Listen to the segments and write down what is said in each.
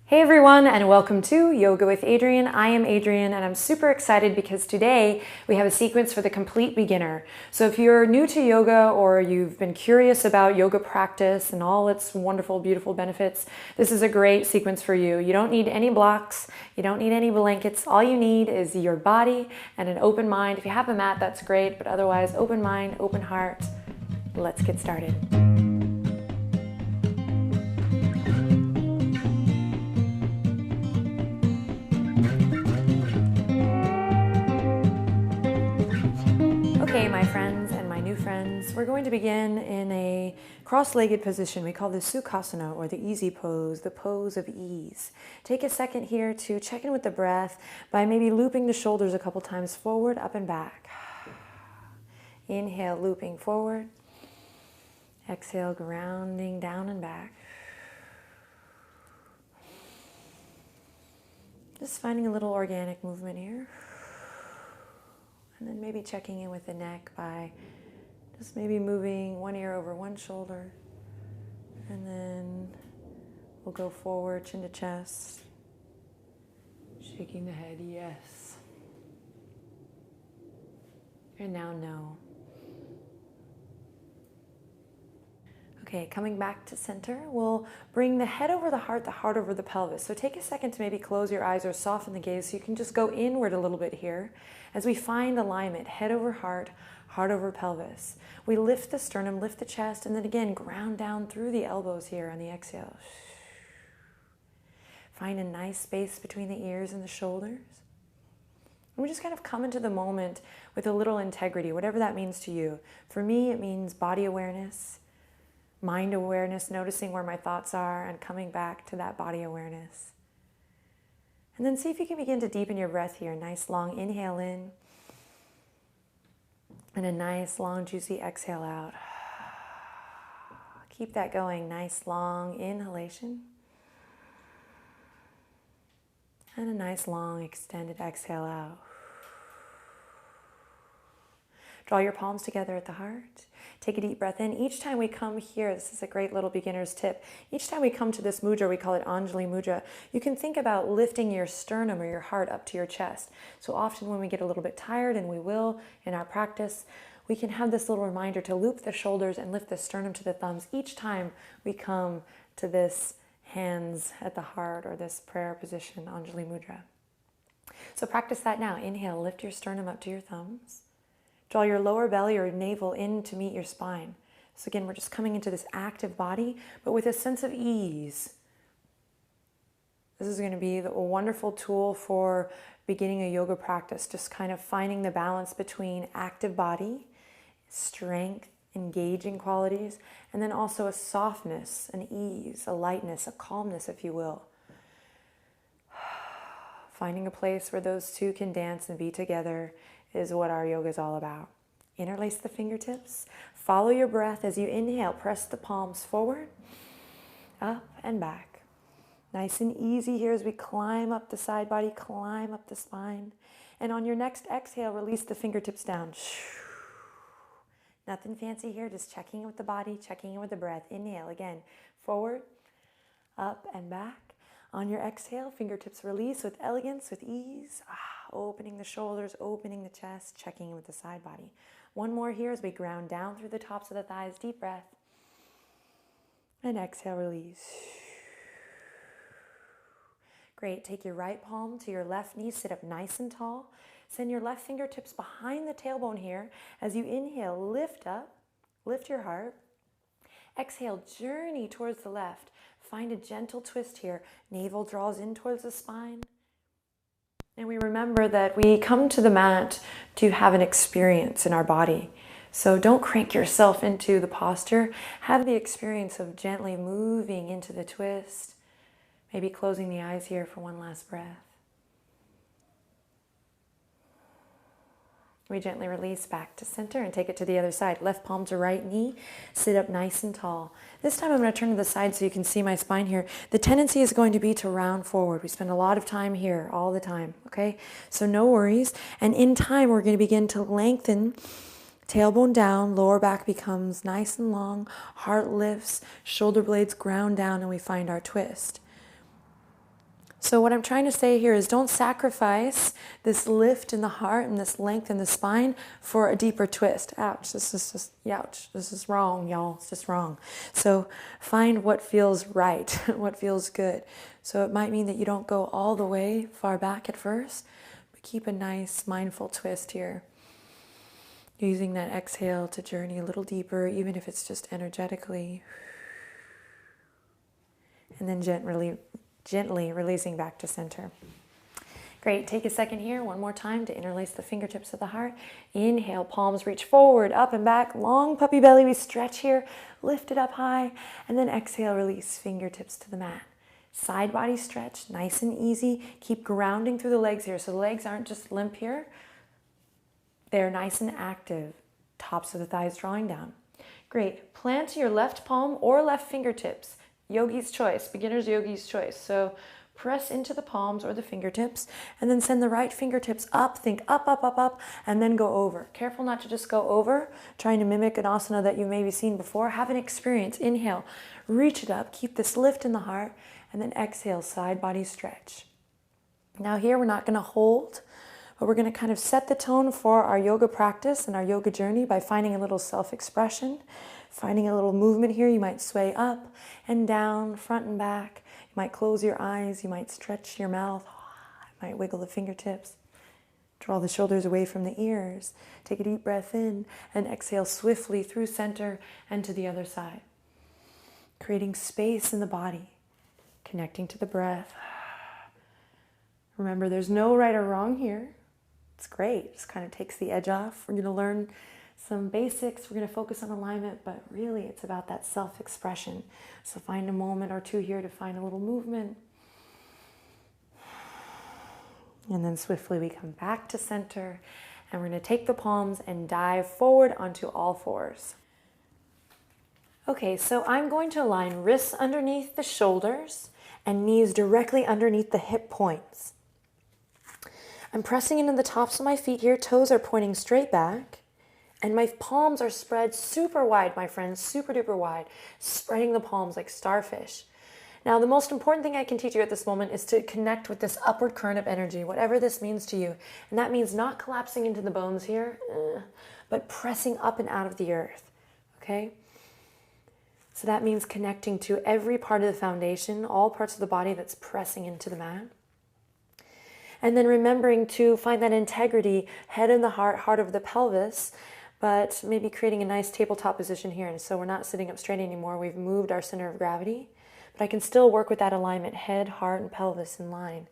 Hey everyone, and welcome to Yoga with Adriene. I am Adriene, and I'm super excited because today we have a sequence for the complete beginner. So if you're new to yoga or you've been curious about yoga practice and all its wonderful, beautiful benefits, this is a great sequence for you. You don't need any blocks, you don't need any blankets. All you need is your body and an open mind. If you have a mat, that's great, but otherwise, open mind, open heart. Let's get started. Okay, my friends and my new friends, we're going to begin in a cross-legged position. We call this Sukhasana, or the easy pose, the pose of ease. Take a second here to check in with the breath by maybe looping the shoulders a couple times forward, up and back. Inhale, looping forward. Exhale, grounding down and back. Just finding a little organic movement here. And then maybe checking in with the neck by just maybe moving one ear over one shoulder. And then we'll go forward, chin to chest. Shaking the head, yes. And now no. Okay, coming back to center, we'll bring the head over the heart over the pelvis. So take a second to maybe close your eyes or soften the gaze so you can just go inward a little bit here as we find alignment, head over heart, heart over pelvis. We lift the sternum, lift the chest, and then again, ground down through the elbows here on the exhale. Find a nice space between the ears and the shoulders. And we just kind of come into the moment with a little integrity, whatever that means to you. For me, it means body awareness, mind awareness, noticing where my thoughts are and coming back to that body awareness. And then see if you can begin to deepen your breath here. Nice long inhale in and a nice long juicy exhale out. Keep that going. Nice long inhalation and a nice long extended exhale out. Draw your palms together at the heart. Take a deep breath in. Each time we come here, this is a great little beginner's tip. Each time we come to this mudra, we call it Anjali Mudra, you can think about lifting your sternum or your heart up to your chest. So often when we get a little bit tired, and we will in our practice, we can have this little reminder to loop the shoulders and lift the sternum to the thumbs each time we come to this hands at the heart or this prayer position, Anjali Mudra. So practice that now. Inhale, lift your sternum up to your thumbs. Draw your lower belly or navel in to meet your spine. So again, we're just coming into this active body, but with a sense of ease. This is going to be a wonderful tool for beginning a yoga practice, just kind of finding the balance between active body, strength, engaging qualities, and then also a softness, an ease, a lightness, a calmness, if you will. Finding a place where those two can dance and be together is what our yoga is all about. Interlace the fingertips. Follow your breath as you inhale. Press the palms forward, up and back. Nice and easy here as we climb up the side body, climb up the spine. And on your next exhale, release the fingertips down. Nothing fancy here, just checking in with the body, checking in with the breath. Inhale again, forward, up and back. On your exhale, fingertips release with elegance, with ease. Opening the shoulders, opening the chest, checking in with the side body. One more here as we ground down through the tops of the thighs. Deep breath. And exhale, release. Great. Take your right palm to your left knee. Sit up nice and tall. Send your left fingertips behind the tailbone here. As you inhale, lift up. Lift your heart. Exhale, journey towards the left. Find a gentle twist here. Navel draws in towards the spine. And we remember that we come to the mat to have an experience in our body. So don't crank yourself into the posture. Have the experience of gently moving into the twist. Maybe closing the eyes here for one last breath. We gently release back to center and take it to the other side. Left palm to right knee. Sit up nice and tall. This time I'm going to turn to the side so you can see my spine here. The tendency is going to be to round forward. We spend a lot of time here all the time, okay? So no worries. And in time, we're going to begin to lengthen. Tailbone down, lower back becomes nice and long. Heart lifts, shoulder blades ground down, and we find our twist. So what I'm trying to say here is don't sacrifice this lift in the heart and this length in the spine for a deeper twist. Ouch, this is just, ouch, this is wrong, y'all, it's just wrong. So find what feels right, what feels good. So it might mean that you don't go all the way far back at first, but keep a nice mindful twist here. Using that exhale to journey a little deeper, even if it's just energetically. And then gently releasing back to center. Great, take a second here, one more time to interlace the fingertips of the heart. Inhale, palms reach forward, up and back, long puppy belly, we stretch here, lift it up high, and then exhale, release fingertips to the mat. Side body stretch, nice and easy. Keep grounding through the legs here, so the legs aren't just limp here. They're nice and active. Tops of the thighs drawing down. Great. Plant your left palm or left fingertips. Yogi's choice, beginner's yogi's choice. So press into the palms or the fingertips and then send the right fingertips up. Think up, up, up, up, and then go over. Careful not to just go over, trying to mimic an asana that you maybe seen before. Have an experience. Inhale, reach it up. Keep this lift in the heart, and then exhale, side body stretch. Now here we're not going to hold, but we're going to kind of set the tone for our yoga practice and our yoga journey by finding a little self-expression, finding a little movement here. You might sway up and down, front and back. You might close your eyes. You might stretch your mouth. You might wiggle the fingertips. Draw the shoulders away from the ears. Take a deep breath in and exhale swiftly through center and to the other side. Creating space in the body, connecting to the breath. Remember, there's no right or wrong here. It's great. It just kind of takes the edge off. We're going to learn some basics. We're going to focus on alignment, but really it's about that self-expression. So find a moment or two here to find a little movement. And then swiftly we come back to center, and we're going to take the palms and dive forward onto all fours. Okay, so I'm going to align wrists underneath the shoulders and knees directly underneath the hip points. I'm pressing into the tops of my feet here. Toes are pointing straight back. And my palms are spread super wide, my friends, super duper wide. Spreading the palms like starfish. Now, the most important thing I can teach you at this moment is to connect with this upward current of energy, whatever this means to you. And that means not collapsing into the bones here, but pressing up and out of the earth, okay? So that means connecting to every part of the foundation, all parts of the body that's pressing into the mat. And then remembering to find that integrity, head in the heart, heart over the pelvis, but maybe creating a nice tabletop position here. And so we're not sitting up straight anymore. We've moved our center of gravity, but I can still work with that alignment, head, heart, and pelvis in line.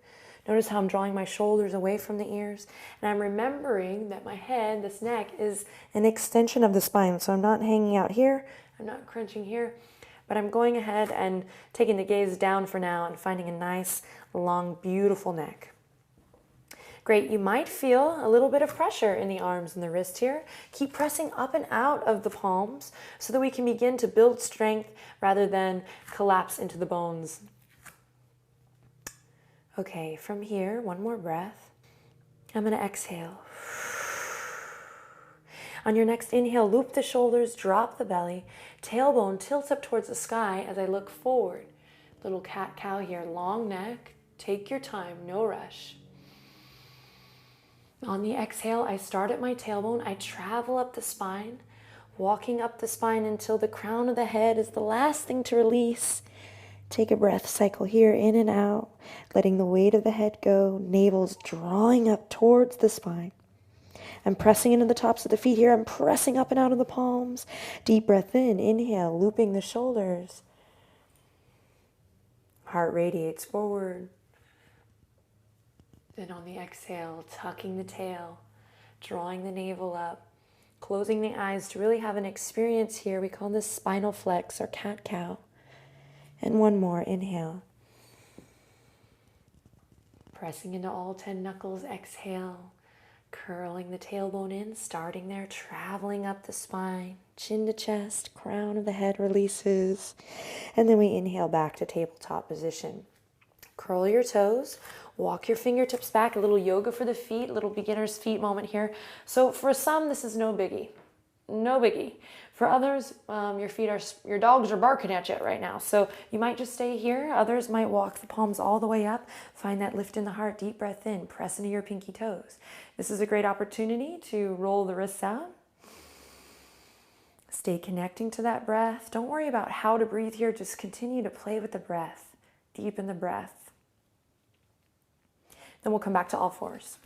Notice how I'm drawing my shoulders away from the ears. And I'm remembering that my head, this neck, is an extension of the spine. So I'm not hanging out here. I'm not crunching here. But I'm going ahead and taking the gaze down for now and finding a nice, long, beautiful neck. Great, you might feel a little bit of pressure in the arms and the wrist here. Keep pressing up and out of the palms so that we can begin to build strength rather than collapse into the bones. Okay, from here, one more breath. I'm going to exhale. On your next inhale, loop the shoulders, drop the belly, tailbone tilts up towards the sky as I look forward. Little cat-cow here, long neck. Take your time, no rush. On the exhale, I start at my tailbone. I travel up the spine, walking up the spine until the crown of the head is the last thing to release. Take a breath, cycle here, in and out, letting the weight of the head go. Navel's drawing up towards the spine. I'm pressing into the tops of the feet here. I'm pressing up and out of the palms. Deep breath in, inhale, looping the shoulders. Heart radiates forward. Then on the exhale, tucking the tail, drawing the navel up, closing the eyes to really have an experience here. We call this spinal flex or cat-cow. And one more, inhale. Pressing into all 10 knuckles, exhale. Curling the tailbone in, starting there, traveling up the spine, chin to chest, crown of the head releases. And then we inhale back to tabletop position. Curl your toes, walk your fingertips back, a little yoga for the feet, a little beginner's feet moment here. So for some, this is no biggie. No biggie. For others, your dogs are barking at you right now. So you might just stay here. Others might walk the palms all the way up. Find that lift in the heart. Deep breath in. Press into your pinky toes. This is a great opportunity to roll the wrists out. Stay connecting to that breath. Don't worry about how to breathe here. Just continue to play with the breath. Deepen the breath. Then we'll come back to all fours.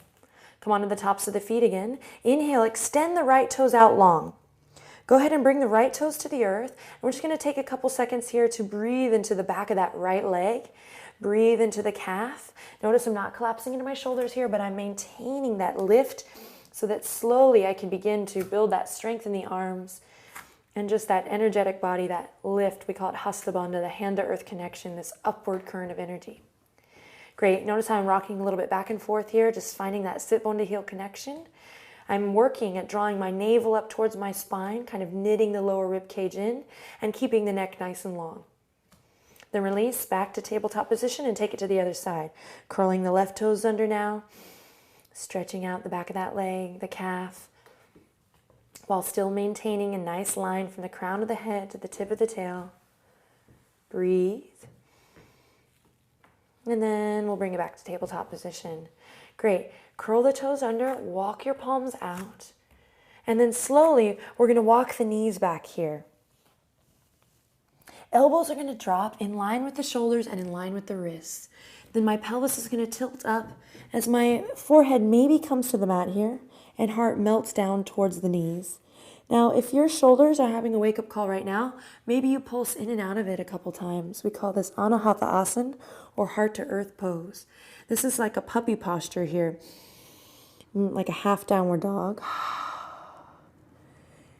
Come onto the tops of the feet again. Inhale, extend the right toes out long. Go ahead and bring the right toes to the earth. And we're just going to take a couple seconds here to breathe into the back of that right leg. Breathe into the calf. Notice I'm not collapsing into my shoulders here, but I'm maintaining that lift so that slowly I can begin to build that strength in the arms and just that energetic body, that lift. We call it Hasta Bandha, the hand-to-earth connection, this upward current of energy. Great. Notice how I'm rocking a little bit back and forth here, just finding that sit bone to heel connection. I'm working at drawing my navel up towards my spine, kind of knitting the lower rib cage in and keeping the neck nice and long. Then release back to tabletop position and take it to the other side. Curling the left toes under now, stretching out the back of that leg, the calf, while still maintaining a nice line from the crown of the head to the tip of the tail. Breathe. And then we'll bring it back to tabletop position. Great. Curl the toes under, walk your palms out. And then slowly, we're going to walk the knees back here. Elbows are going to drop in line with the shoulders and in line with the wrists. Then my pelvis is going to tilt up as my forehead maybe comes to the mat here and heart melts down towards the knees. Now, if your shoulders are having a wake-up call right now, maybe you pulse in and out of it a couple times. We call this Anahata Asana or heart-to-earth pose. This is like a puppy posture here, like a half downward dog.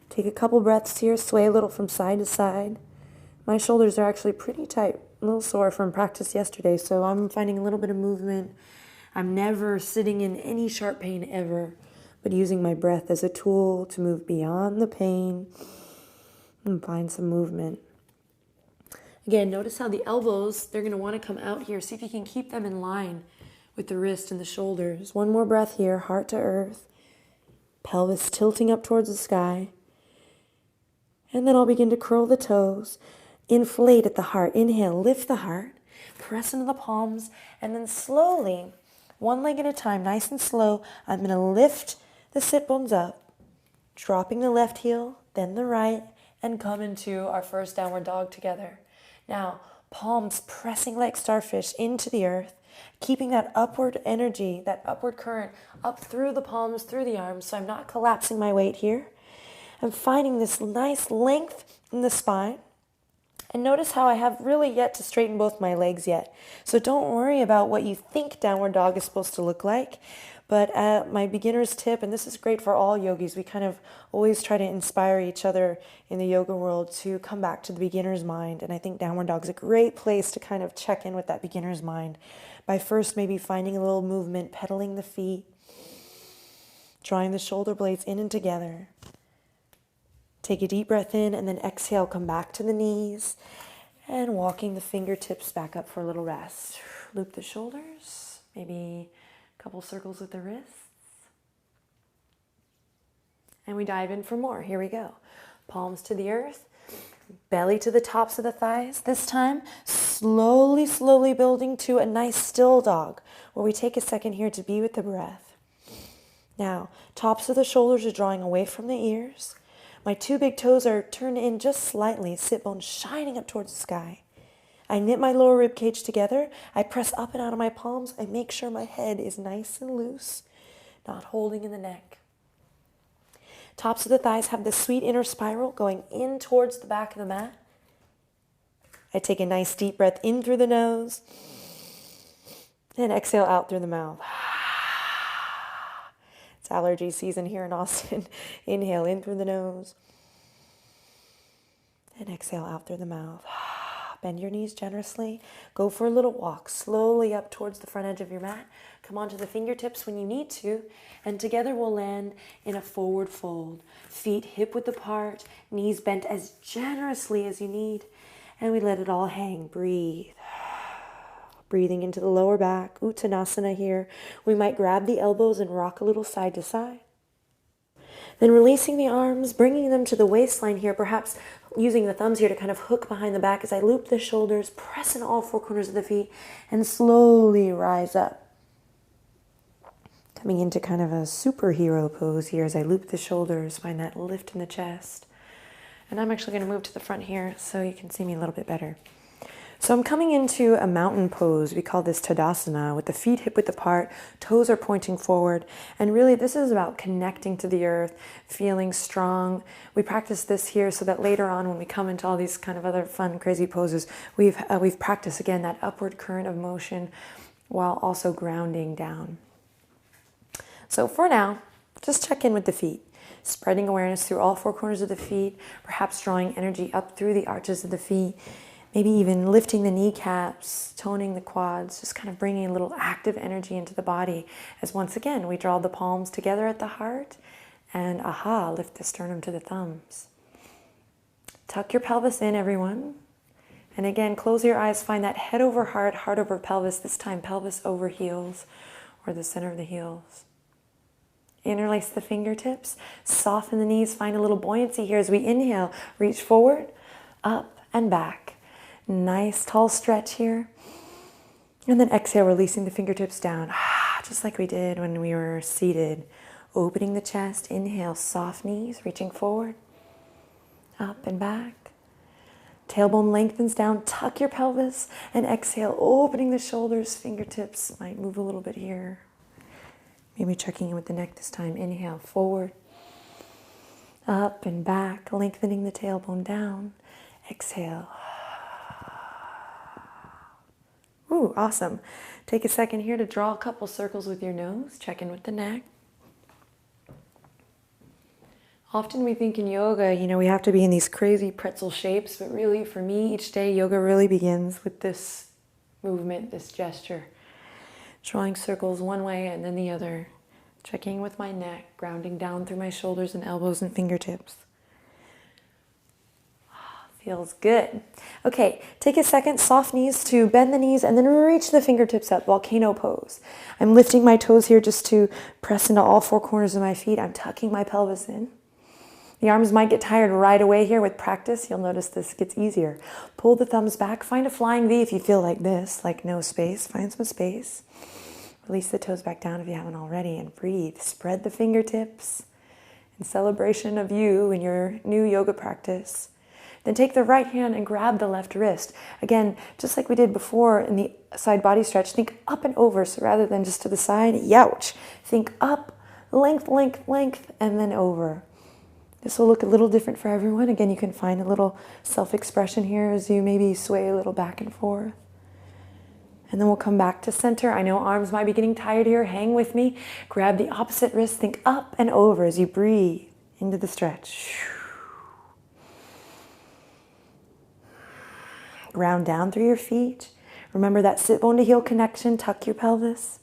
Take a couple breaths here, sway a little from side to side. My shoulders are actually pretty tight, a little sore from practice yesterday, so I'm finding a little bit of movement. I'm never sitting in any sharp pain ever, but using my breath as a tool to move beyond the pain and find some movement. Again, notice how the elbows, they're going to want to come out here. See if you can keep them in line with the wrist and the shoulders. One more breath here, heart to earth, pelvis tilting up towards the sky. And then I'll begin to curl the toes, inflate at the heart. Inhale, lift the heart, press into the palms, and then slowly, one leg at a time, nice and slow, I'm going to lift the sit bones up, dropping the left heel, then the right, and come into our first downward dog together. Now, palms pressing like starfish into the earth, keeping that upward energy, that upward current up through the palms, through the arms, so I'm not collapsing my weight here. I'm finding this nice length in the spine. And notice how I have really yet to straighten both my legs yet. So don't worry about what you think downward dog is supposed to look like. But my beginner's tip, and this is great for all yogis, we kind of always try to inspire each other in the yoga world to come back to the beginner's mind. And I think downward dog is a great place to kind of check in with that beginner's mind by first maybe finding a little movement, pedaling the feet, drawing the shoulder blades in and together. Take a deep breath in and then exhale, come back to the knees and walking the fingertips back up for a little rest. Loop the shoulders, maybe a couple circles with the wrists. And we dive in for more. Here we go. Palms to the earth, belly to the tops of the thighs. This time, slowly building to a nice still dog where we take a second here to be with the breath. Now, tops of the shoulders are drawing away from the ears. My two big toes are turned in just slightly, sit bones shining up towards the sky. I knit my lower rib cage together. I press up and out of my palms. I make sure my head is nice and loose, not holding in the neck. Tops of the thighs have this sweet inner spiral going in towards the back of the mat. I take a nice deep breath in through the nose and exhale out through the mouth. Allergy season here in Austin. Inhale in through the nose and exhale out through the mouth. Bend your knees generously. Go for a little walk slowly up towards the front edge of your mat. Come onto the fingertips when you need to, and together we'll land in a forward fold. Feet hip width apart, knees bent as generously as you need, and we let it all hang. Breathe. Breathing into the lower back, Uttanasana here. We might grab the elbows and rock a little side to side. Then releasing the arms, bringing them to the waistline here, perhaps using the thumbs here to kind of hook behind the back as I loop the shoulders, press in all four corners of the feet, and slowly rise up. Coming into kind of a superhero pose here as I loop the shoulders, find that lift in the chest. And I'm actually going to move to the front here so you can see me a little bit better. So I'm coming into a mountain pose. We call this Tadasana, with the feet hip-width apart, toes are pointing forward. And really this is about connecting to the earth, feeling strong. We practice this here so that later on when we come into all these kind of other fun, crazy poses, we've practiced again that upward current of motion while also grounding down. So for now, just check in with the feet. Spreading awareness through all four corners of the feet, perhaps drawing energy up through the arches of the feet. Maybe even lifting the kneecaps, toning the quads, just kind of bringing a little active energy into the body as once again we draw the palms together at the heart and lift the sternum to the thumbs. Tuck your pelvis in, everyone. And again, close your eyes, find that head over heart, heart over pelvis, this time pelvis over heels or the center of the heels. Interlace the fingertips, soften the knees, find a little buoyancy here as we inhale, reach forward, up and back. Nice tall stretch here. And then exhale, releasing the fingertips down, just like we did when we were seated. Opening the chest, inhale, soft knees, reaching forward, up and back. Tailbone lengthens down, tuck your pelvis, and exhale, opening the shoulders, fingertips might move a little bit here. Maybe checking in with the neck this time. Inhale, forward, up and back, lengthening the tailbone down. Exhale. Ooh, awesome. Take a second here to draw a couple circles with your nose. Check in with the neck. Often we think in yoga, we have to be in these crazy pretzel shapes, but really for me, each day, yoga really begins with this movement, this gesture. Drawing circles one way and then the other. Checking with my neck, grounding down through my shoulders and elbows and fingertips. Feels good. Okay, take a second, soft knees to bend the knees and then reach the fingertips up, volcano pose. I'm lifting my toes here just to press into all four corners of my feet. I'm tucking my pelvis in. The arms might get tired right away here with practice. You'll notice this gets easier. Pull the thumbs back. Find a flying V if you feel like this, like no space. Find some space. Release the toes back down if you haven't already and breathe. Spread the fingertips in celebration of you and your new yoga practice. Then take the right hand and grab the left wrist. Again, just like we did before in the side body stretch, think up and over. So rather than just to the side, youch. Think up, length, length, length, and then over. This will look a little different for everyone. Again, you can find a little self-expression here as you maybe sway a little back and forth. And then we'll come back to center. I know arms might be getting tired here. Hang with me. Grab the opposite wrist. Think up and over as you breathe into the stretch. Ground down through your feet. Remember that sit bone to heel connection. Tuck your pelvis.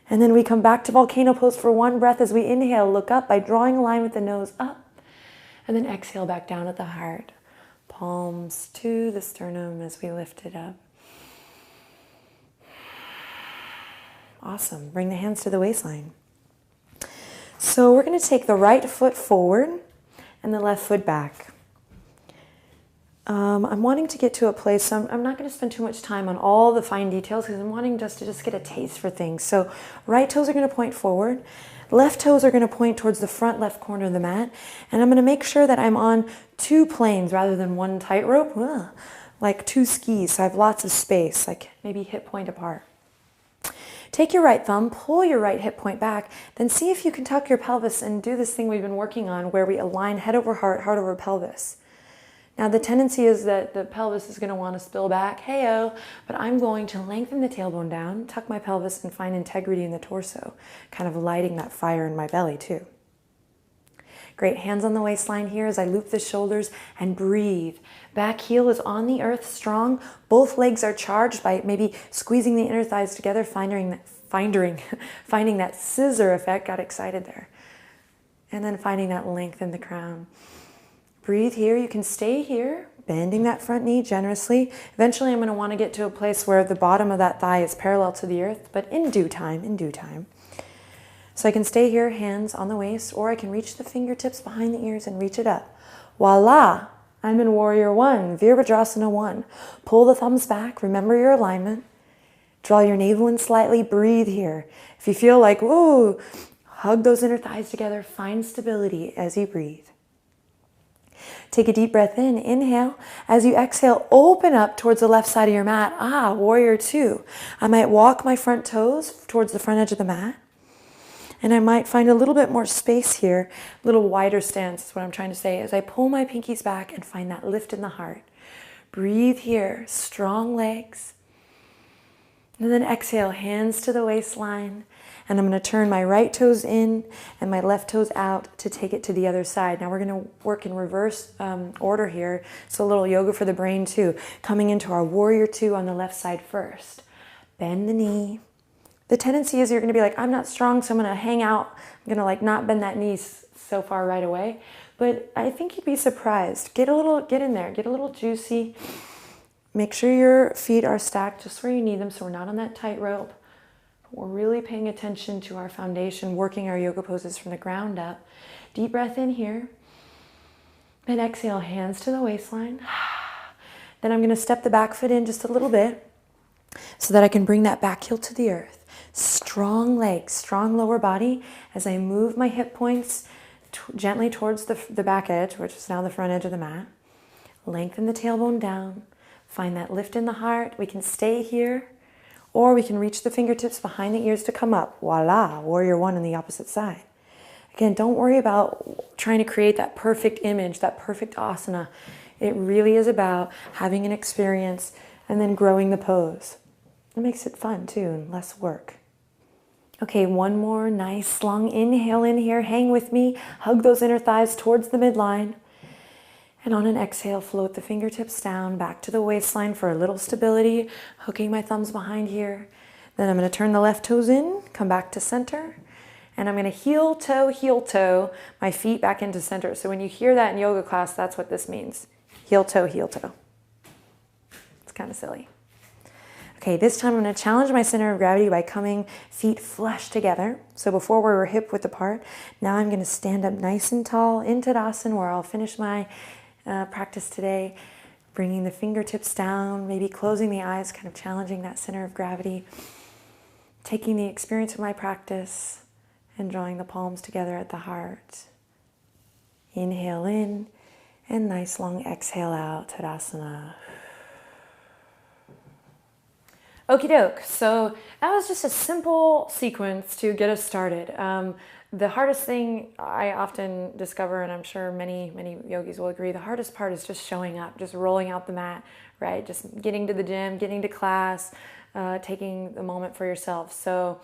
And then we come back to volcano pose for one breath as we inhale. Look up by drawing a line with the nose up. And then exhale back down at the heart. Palms to the sternum as we lift it up. Awesome. Bring the hands to the waistline. So we're going to take the right foot forward and the left foot back. I'm wanting to get to a place, so I'm not going to spend too much time on all the fine details because I'm wanting just to get a taste for things. So right toes are going to point forward. Left toes are going to point towards the front left corner of the mat. And I'm going to make sure that I'm on two planes rather than one tightrope, like two skis. So I have lots of space, like maybe hip point apart. Take your right thumb, pull your right hip point back, then see if you can tuck your pelvis and do this thing we've been working on where we align head over heart, heart over pelvis. Now the tendency is that the pelvis is going to want to spill back, hey-oh, but I'm going to lengthen the tailbone down, tuck my pelvis, and find integrity in the torso, kind of lighting that fire in my belly too. Great, hands on the waistline here as I loop the shoulders and breathe. Back heel is on the earth, strong. Both legs are charged by maybe squeezing the inner thighs together, finding that scissor effect. Got excited there. And then finding that length in the crown. Breathe here. You can stay here, bending that front knee generously. Eventually, I'm going to want to get to a place where the bottom of that thigh is parallel to the earth, but in due time, So I can stay here, hands on the waist, or I can reach the fingertips behind the ears and reach it up. Voila! I'm in Warrior One, Virabhadrasana 1. Pull the thumbs back, remember your alignment. Draw your navel in slightly, breathe here. If you feel like, whoa, hug those inner thighs together, find stability as you breathe. Take a deep breath in, inhale. As you exhale, open up towards the left side of your mat. Warrior Two. I might walk my front toes towards the front edge of the mat. And I might find a little bit more space here, a little wider stance is what I'm trying to say, as I pull my pinkies back and find that lift in the heart. Breathe here, strong legs. And then exhale, hands to the waistline. And I'm going to turn my right toes in and my left toes out to take it to the other side. Now we're going to work in reverse order here. So a little yoga for the brain too. Coming into our Warrior Two on the left side first. Bend the knee. The tendency is you're going to be like, I'm not strong, so I'm going to hang out. I'm going to like not bend that knee so far right away. But I think you'd be surprised. Get in there, get a little juicy. Make sure your feet are stacked just where you need them so we're not on that tightrope. We're really paying attention to our foundation, working our yoga poses from the ground up. Deep breath in here. Then exhale, hands to the waistline. Then I'm going to step the back foot in just a little bit so that I can bring that back heel to the earth. Strong legs, strong lower body as I move my hip points gently towards the back edge, which is now the front edge of the mat. Lengthen the tailbone down. Find that lift in the heart. We can stay here, or we can reach the fingertips behind the ears to come up. Voila, Warrior One on the opposite side. Again, don't worry about trying to create that perfect image, that perfect asana. It really is about having an experience and then growing the pose. It makes it fun too and less work. Okay, one more nice long inhale in here. Hang with me. Hug those inner thighs towards the midline. And on an exhale, float the fingertips down back to the waistline for a little stability. Hooking my thumbs behind here. Then I'm going to turn the left toes in, come back to center. And I'm going to heel toe, my feet back into center. So when you hear that in yoga class, that's what this means. Heel toe, heel toe. It's kind of silly. Okay, this time I'm going to challenge my center of gravity by coming feet flush together. So before we were hip width apart, now I'm going to stand up nice and tall in Tadasana, where I'll finish my practice today, bringing the fingertips down, maybe closing the eyes, kind of challenging that center of gravity, taking the experience of my practice and drawing the palms together at the heart. Inhale in and nice long exhale out, Tadasana. Okie doke, so that was just a simple sequence to get us started. The hardest thing I often discover, and I'm sure many yogis will agree, the hardest part is just showing up, just rolling out the mat, right? Just getting to the gym, getting to class, taking the moment for yourself. So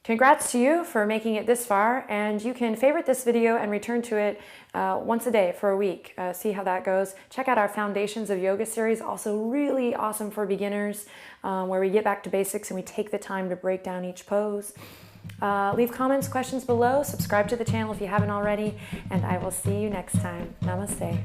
congrats to you for making it this far, and you can favorite this video and return to it once a day for a week. See how that goes. Check out our Foundations of Yoga series, also really awesome for beginners, where we get back to basics and we take the time to break down each pose. Leave comments, questions below, subscribe to the channel if you haven't already, and I will see you next time. Namaste.